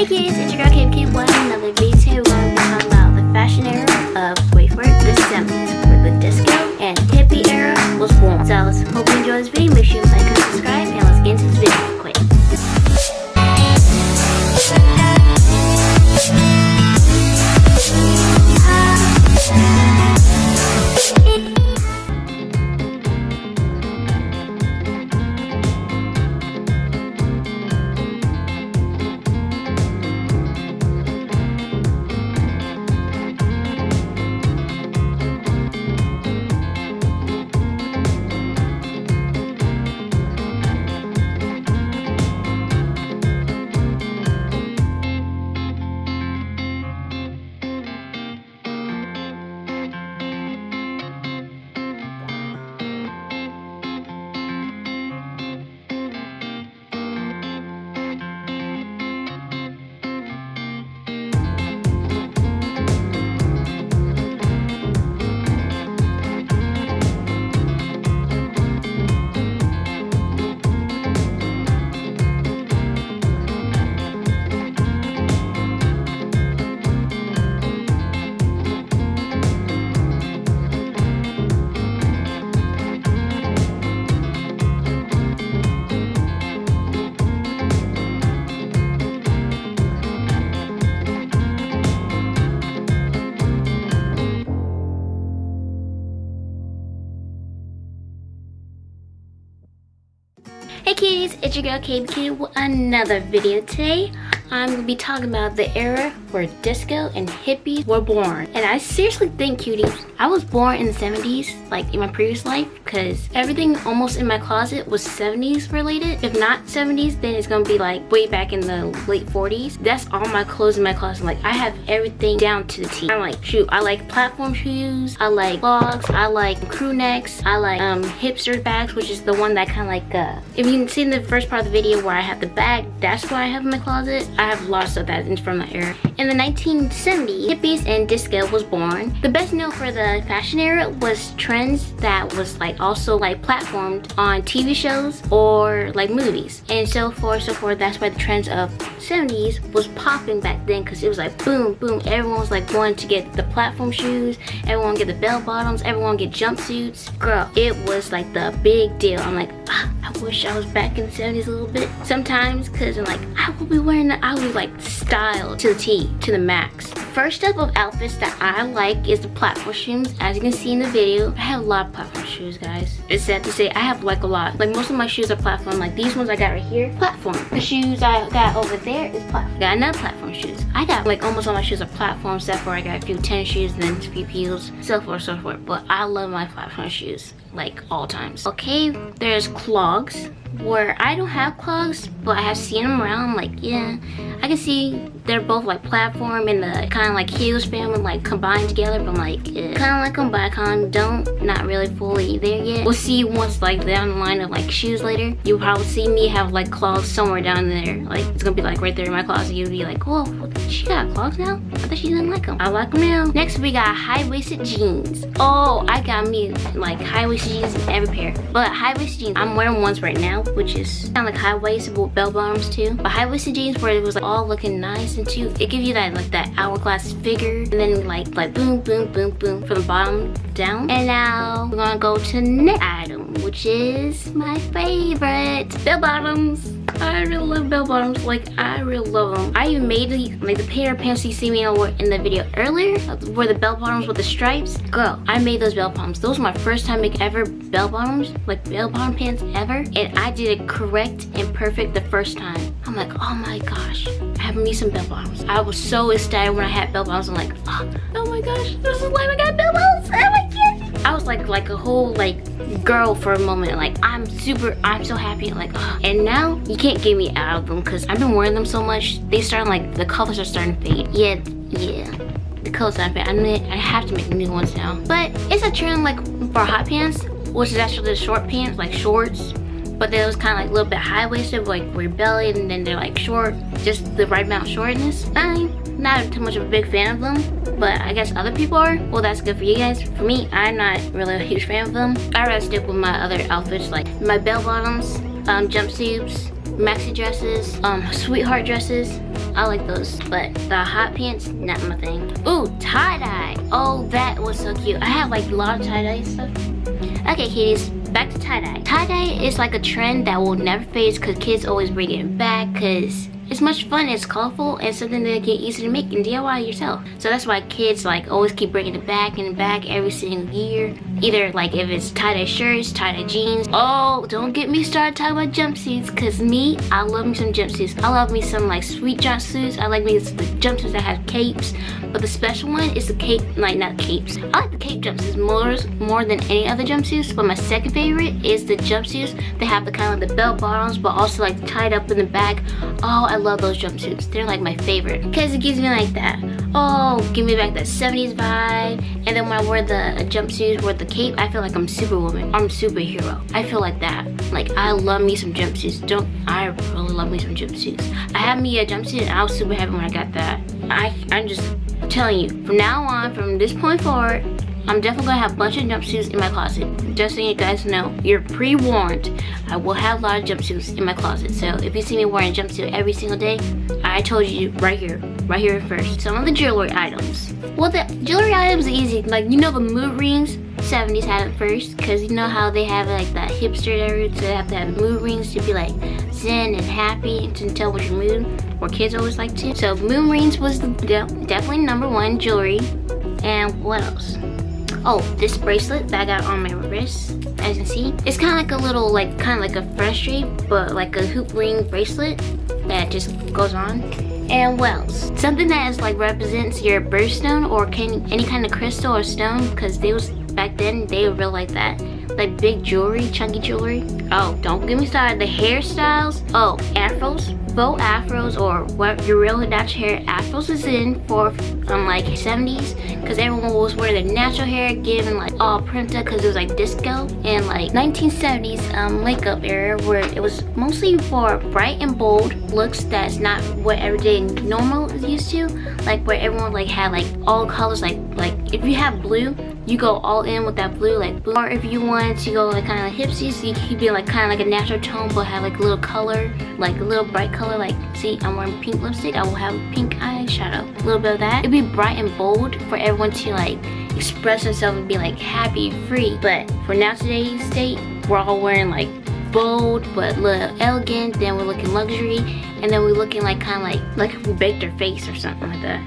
Hey kids, it's your girl Cutie with another video. Today we're going to be talking about the fashion era of, wait for it, the 70s, where the disco and hippie era was born. So let's hope you enjoy this video. Make sure you like and subscribe, and let's get into this video real quick. Hey kitties, it's your girl Cutie with another video. Today I'm going to be talking about the era where disco and hippies were born. And I seriously think, cuties, I was born in the 70s, like in my previous life, because everything almost in my closet was 70s related. If not 70s, then it's going to be like way back in the late 40s. That's all my clothes in my closet. Like I have everything down to the T. I'm like, shoot, I like platform shoes, I like clogs, I like crew necks, I like hipster bags, which is the one that kind of like, if you can see in the first part of the video where I have the bag, that's what I have in my closet. I have lots of that from that era. In the 1970s, hippies and disco was born. The best known for the fashion era was trends that was like also like platformed on TV shows or like movies and so forth, so forth. That's why the trends of 70s was popping back then, because it was like boom, boom. Everyone was like wanting to get the platform shoes, everyone get the bell bottoms, everyone get jumpsuits. Girl, it was like the big deal. I'm like, I wish I was back in the 70s a little bit sometimes, because I'm like, I will be wearing that. I will be like styled to the T, to the max. First type of outfits that I like is the platform shoes. As you can see in the video, I have a lot of platform shoes, guys. It's sad to say, I have like a lot. Like most of my shoes are platform. Like these ones I got right here, platform. The shoes I got over there is platform. I got another platform shoes. I got like almost all my shoes are platform, except for I got a few tennis shoes and then a few heels, so forth, so forth. But I love my platform shoes, like all times. Okay, there's clogs, where I don't have clogs, but I have seen them around. I'm like, yeah, I can see they're both like platform and the kind of like heels family like combined together, but I'm like, yeah, kind of like them, but I kind of don't, not really fully there yet. We'll see once like down the line of like shoes later. You'll probably see me have like clogs somewhere down there. Like it's gonna be like right there in my closet. You'll be like, whoa, she got clogs now? I thought she didn't like them. I like them now. Next we got high-waisted jeans. Oh, I got me like high-waisted jeans in every pair. But high-waisted jeans, I'm wearing ones right now, which is kind of like high-waisted with bell bottoms too. But high-waisted jeans where it was like all looking nice and too, it gives you that like that hourglass figure, and then like boom, boom, boom, boom from the bottom down. And now we're gonna go to the next item, which is my favorite, bell bottoms. I really love bell bottoms. Like I really love them. I even made the pair of pants you see me in the video earlier, where the bell bottoms with the stripes. Girl, I made those bell bottoms. Those were my first time making ever bell bottoms, like bell bottom pants ever, and I did it correct and perfect the first time. I'm like, oh my gosh, I have me some bell bottoms. I was so excited when I had bell bottoms. I'm like, oh my gosh, this is why I got bell bottoms. Oh my god. I was like a whole like girl for a moment. Like I'm so happy. Like, and now you can't get me out of them because I've been wearing them so much. They start like the colors are starting to fade. Yeah. The colors are fading. I have to make new ones now. But it's a trend like for hot pants, which is actually the short pants, like shorts. But they was kind of like a little bit high-waisted, like where your belly, and then they're like short, just the right amount of shortness. I'm not too much of a big fan of them, but I guess other people are. Well, that's good for you guys. For me, I'm not really a huge fan of them. I'd rather stick with my other outfits, like my bell bottoms, jumpsuits, maxi dresses, sweetheart dresses, I like those, but the hot pants, not my thing. Ooh, tie-dye. Oh, that was so cute. I have like a lot of tie-dye stuff. Okay, kitties, back to tie-dye. Tie-dye is like a trend that will never fade because kids always bring it back because it's much fun, it's colorful, and something that can easy to make and DIY yourself. So that's why kids like always keep bringing it back and back every single year. Either like if it's tie-dye shirts, tie-dye jeans. Oh, don't get me started talking about jumpsuits, cause me, I love me some jumpsuits. I love me some like sweet jumpsuits. I like me the jumpsuits that have capes, but the special one is the cape, like not capes. I like the cape jumpsuits more than any other jumpsuits, but my second favorite is the jumpsuits that have the kind of like the bell bottoms, but also like tied up in the back. Oh, I love those jumpsuits. They're like my favorite because it gives me like that, oh, give me back that 70s vibe. And then when I wear the jumpsuits with the cape, I feel like I'm Superwoman. I'm superhero. I feel like that. Like, I love me some jumpsuits. I really love me some jumpsuits. I had me a jumpsuit and I was super happy when I got that. I'm just telling you, from now on, from this point forward, I'm definitely gonna have a bunch of jumpsuits in my closet. Just so you guys know, you're pre-warned. I will have a lot of jumpsuits in my closet. So if you see me wearing a jumpsuit every single day, I told you right here first. Some of the jewelry items. Well, the jewelry items are easy. Like, you know, the mood rings, 70s had it first, because you know how they have like that hipster area, so they have to have mood rings to be like zen and happy to tell what your mood, or kids always like to. So mood rings was definitely #1 jewelry. And what else? Oh, this bracelet that I got on my wrist, as you can see. It's kind of like a little, like, kind of like a fresh shape, but like a hoop ring bracelet that just goes on. And what else? Something that is like represents your birthstone or any kind of crystal or stone, because they was, back then, they were real like that. Like big jewelry, chunky jewelry. Oh, don't get me started. The hairstyles. Oh, afros, faux afros, or what your real natural hair. Afros is in for like 70s, because everyone was wearing their natural hair, given like all primped up, because it was like disco. And like 1970s makeup era, where it was mostly for bright and bold looks that's not what everyday normal is used to. Like where everyone like had like all colors, like if you have blue, you go all in with that blue, like blue. Or if you wanted to go like kind of like hipsy, so you could be like kind of like a natural tone, but have like a little color, like a little bright color. Like, see, I'm wearing pink lipstick, I will have pink eyeshadow. A little bit of that. It'd be bright and bold for everyone to like express themselves and be like happy and free. But for now, today's state, we're all wearing like bold but a little elegant. Then we're looking luxury, and then we're looking like kind of like if we baked our face or something like that.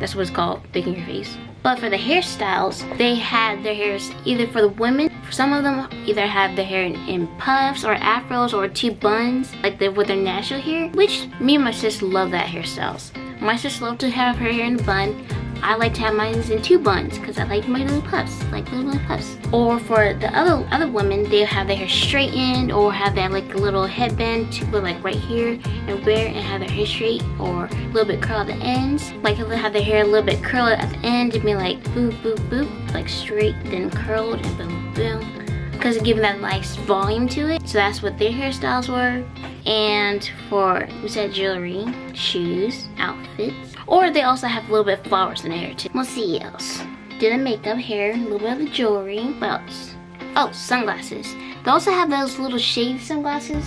That's what it's called, baking your face. But for the hairstyles, they had their hairs either for the women. Some of them either have their hair in puffs or afros or 2 buns, like with their natural hair, which me and my sister love that hairstyles. My sister loves to have her hair in a bun. I like to have mine in 2 buns because I like my little puffs, like little puffs. Or for the other women, they have their hair straightened or have that like a little headband to put like right here and wear and have their hair straight, or a little bit curled at the ends. Like they'll have their hair a little bit curled at the end and be like boop boop boop, like straight then curled and boom boom, because it's giving that nice volume to it. So that's what their hairstyles were. And for, we said jewelry, shoes, outfits, or they also have a little bit of flowers in their hair too. Let's see what else. Did the makeup, hair, a little bit of the jewelry. What else? Oh, sunglasses. They also have those little shade sunglasses.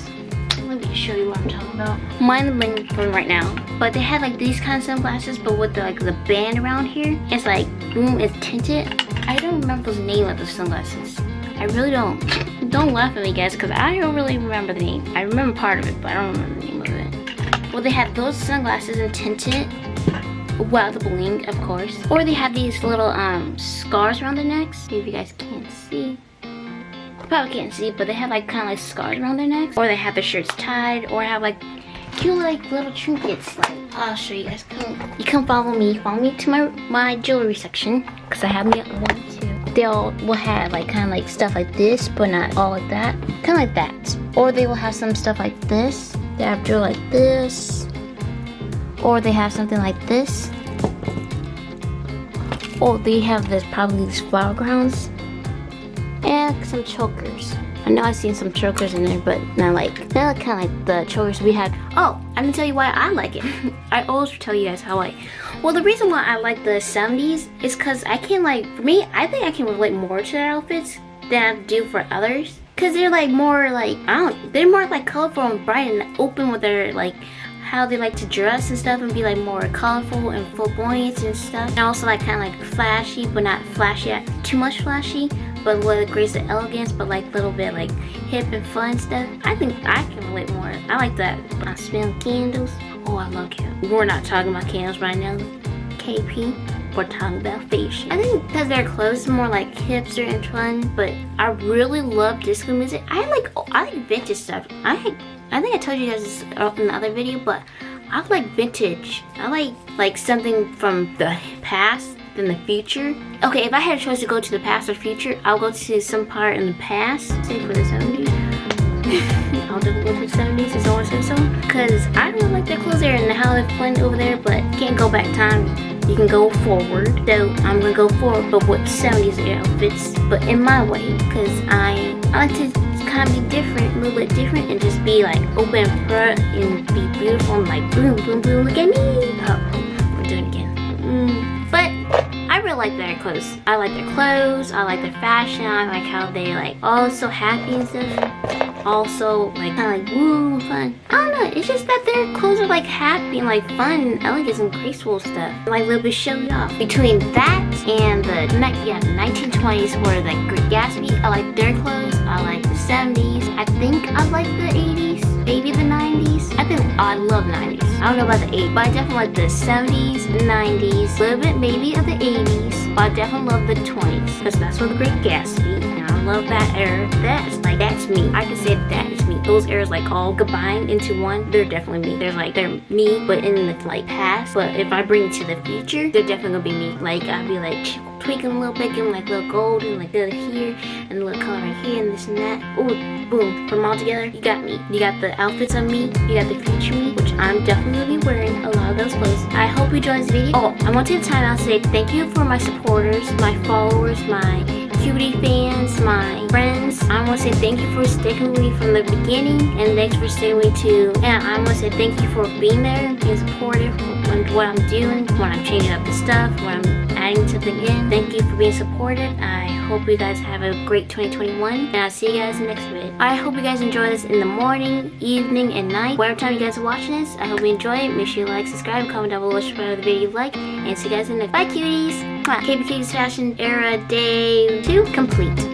Let me show you what I'm talking about. Mine are blinking for right now, but they had like these kind of sunglasses, but with the, like the band around here. It's like boom, it's tinted. I don't remember the name of the sunglasses. I really don't. Don't laugh at me, guys, because I don't really remember the name. I remember part of it, but I don't remember the name of it. Well, they had those sunglasses and tinted. Wow, the bling, of course. Or they have these little scars around their necks. Maybe you guys can't see. You probably can't see, but they have like kind of like scars around their necks. Or they have their shirts tied, or have like cute like little trinkets. Like, I'll show you guys. You come follow me to my jewelry section, because I have me one too. They all will have like kind of like stuff like this, but not all like that. Kind of like that. Or they will have some stuff like this. They have jewelry like this. Or they have something like this. Or they have this, probably these flower crowns. And some chokers. I know I've seen some chokers in there, but not kind of like the chokers we had. Oh, I'm gonna tell you why I like it. I always tell you guys how I like. Well, the reason why I like the 70s is because I can for me, I think I can relate more to their outfits than I do for others. Because they're like more like, they're more like colorful and bright and open with their like how they like to dress and stuff and be like more colorful and flamboyant and stuff. And also like kind of like flashy, but not flashy, too much flashy, but with grace and elegance, but like a little bit like hip and fun stuff. I think I can relate more. I like that. I smell candles. Oh, I love candles. We're not talking about candles right now, KP. We're talking about fashion. I think because their clothes are more like hipster and fun, but I really love disco music. I like vintage stuff. I think I told you guys this in the other video, but I like vintage. I like something from the past than the future. Okay, if I had a choice to go to the past or future, I'll go to some part in the past, say for the 70s. I'll definitely go to the 70s, as always said so. Because I really like their clothes there and how they're fun over there, but can't go back time. You can go forward. So I'm gonna go forward, but with 70s outfits, but in my way. Because I like to kind of be different, a little bit different, and just be like open front and be beautiful and like boom, boom, boom, look at me. Oh, we're doing it again. But I really like their clothes. I like their clothes, I like their fashion, I like how they like all so happy and stuff. Also like kind of like woo fun. I don't know, it's just that their clothes are like happy and like fun and elegant and graceful stuff. Like a little bit showy off. Between that and the 1920s where like Great Gatsby, I like their clothes. I like the 70s. I think I like the 80s, maybe the 90s. I love 90s. I don't know about the 80s, but I definitely like the 70s, 90s, a little bit maybe of the 80s, but I definitely love the 20s because that's where the Great Gatsby, and I love that era. That's me. I can say that is me. Those eras like all combined into one, they're definitely me. They're me, but in the like past. But if I bring it to the future, they're definitely gonna be me. Like I'll be like tweaking a little bit, giving like a little gold and like little here and a little color right here and this and that. Ooh, boom, put them all together. You got me. You got the outfits on me. You got the future me, which I'm definitely gonna be wearing a lot of those clothes. I hope you enjoyed this video. Oh, I want to take the time out to say thank you for my supporters, my followers, my Cutie fans, my friends. I want to say thank you for sticking with me from the beginning, and thanks for sticking with me too. And I want to say thank you for being there, being supportive on what I'm doing, when I'm changing up the stuff, when I'm adding something in. Thank you for being supportive. I hope you guys have a great 2021, and I'll see you guys in the next video. I hope you guys enjoy this in the morning, evening, and night. Whatever time you guys are watching this, I hope you enjoy it. Make sure you like, subscribe, comment down below which part of the video you like, and see you guys in the next. Bye, cuties! KP Cuties Fashion Era Day 2 complete.